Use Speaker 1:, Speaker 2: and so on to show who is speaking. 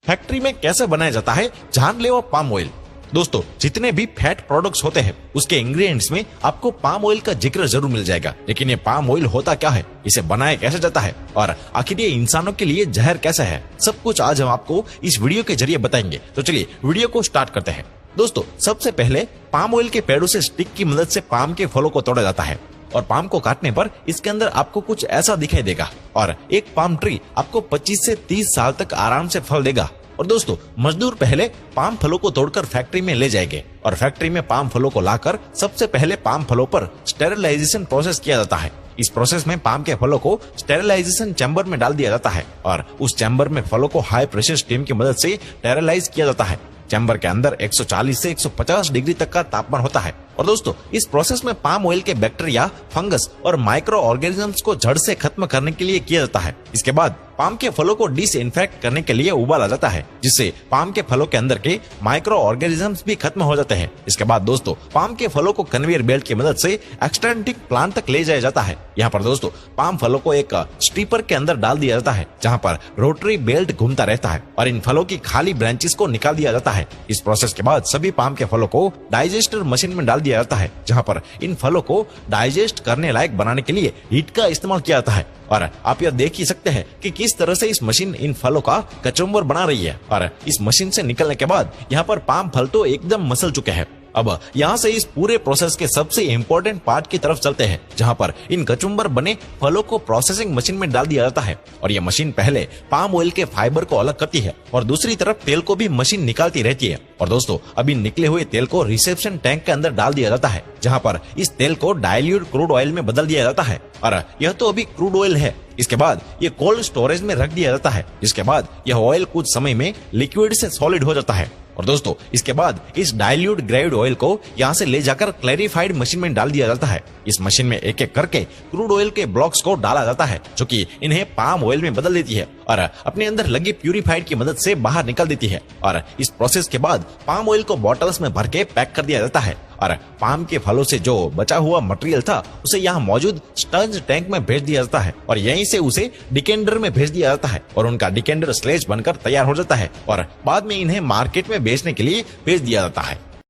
Speaker 1: Factory में कैसे बनाया जाता है, जान ले वो पाम ऑयल। दोस्तों, जितने भी फैट प्रोडक्ट्स होते हैं उसके इंग्रेडिएंट्स में आपको पाम ऑयल का जिक्र जरूर मिल जाएगा। लेकिन ये पाम ऑयल होता क्या है, इसे बनाया कैसे जाता है और आखिर ये इंसानों के लिए जहर कैसा है, सब कुछ आज हम आपको इस वीडियो के जरिए बताएंगे। तो चलिए वीडियो को स्टार्ट करते हैं। दोस्तों, सबसे पहले पाम ऑयल के पेड़ों से स्टिक की मदद से पाम के फलों को तोड़ा जाता है और पाम को काटने पर इसके अंदर आपको कुछ ऐसा दिखाई देगा और एक पाम ट्री आपको 25 से 30 साल तक आराम से फल देगा। और दोस्तों, मजदूर पहले पाम फलों को तोड़कर फैक्ट्री में ले जाएंगे और फैक्ट्री में पाम फलों को लाकर सबसे पहले पाम फलों पर स्टेरिलाइजेशन प्रोसेस किया जाता है। इस प्रोसेस में पाम के फलों को स्टेरिलाइजेशन चैम्बर में डाल दिया जाता है और उस चैम्बर में फलों को हाई प्रेशर स्टीम की मदद से स्टेरिलाइज किया जाता है। चैम्बर के अंदर 140 से 150 डिग्री तक का तापमान होता है। और दोस्तों, इस प्रोसेस में पाम ऑयल के बैक्टीरिया, फंगस और माइक्रो ऑर्गेनिजम्स को जड़ से खत्म करने के लिए किया जाता है। इसके बाद पाम के फलों को डिसइंफेक्ट करने के लिए उबाला जाता है, जिससे पाम के फलों के अंदर के माइक्रो ऑर्गेनिजम्स भी खत्म हो जाते हैं। इसके बाद दोस्तों, पाम के फलों को कन्वेयर बेल्ट की मदद से एक्सटेंडिंग प्लांट तक ले जाया जाता है। यहाँ पर दोस्तों, पाम फलों को एक स्टीपर के अंदर डाल दिया जाता है, जहाँ पर रोटरी बेल्ट घूमता रहता है और इन फलों की खाली ब्रांचेस को निकाल दिया जाता है। इस प्रोसेस के बाद सभी पाम के फलों को डाइजेस्टर मशीन में डाल दिया जाता है, जहाँ पर इन फलों को डाइजेस्ट करने लायक बनाने के लिए हीट का इस्तेमाल किया जाता है। और आप यह देख ही सकते हैं कि किस तरह से इस मशीन इन फलों का कचुम्बर बना रही है और इस मशीन से निकलने के बाद यहाँ पर पाम फल तो एकदम मसल चुके हैं। अब यहाँ से इस पूरे प्रोसेस के सबसे इम्पोर्टेंट पार्ट की तरफ चलते हैं, जहाँ पर इन कचुम्बर बने फलों को प्रोसेसिंग मशीन में डाल दिया जाता है और यह मशीन पहले पाम ऑयल के फाइबर को अलग करती है और दूसरी तरफ तेल को भी मशीन निकालती रहती है। और दोस्तों, अभी निकले हुए तेल को रिसेप्शन टैंक के अंदर डाल दिया जाता है, जहाँ पर इस तेल को डाइल्यूट क्रूड ऑयल में बदल दिया जाता है और यह तो अभी क्रूड ऑयल है। इसके बाद ये कोल्ड स्टोरेज में रख दिया जाता है, जिसके बाद यह ऑयल कुछ समय में लिक्विड से सॉलिड हो जाता है। और दोस्तों, इसके बाद इस डाइल्यूट ग्रेड ऑयल को यहाँ से ले जाकर क्लैरिफाइड मशीन में डाल दिया जाता है। इस मशीन में एक एक करके क्रूड ऑयल के ब्लॉक्स को डाला जाता है, जो कि इन्हें पाम ऑयल में बदल देती है और अपने अंदर लगी प्यूरिफाइड की मदद से बाहर निकल देती है। और इस प्रोसेस के बाद पाम ऑयल को बॉटल्स में भर के पैक कर दिया जाता है और पाम के फलों से जो बचा हुआ मटेरियल था उसे यहाँ मौजूद स्टर्ज टैंक में भेज दिया जाता है और यहीं से उसे डिकेंडर में भेज दिया जाता है और उनका डिकेंडर स्लेज बनकर तैयार हो जाता है और बाद में इन्हें मार्केट में बेचने के लिए भेज दिया जाता है।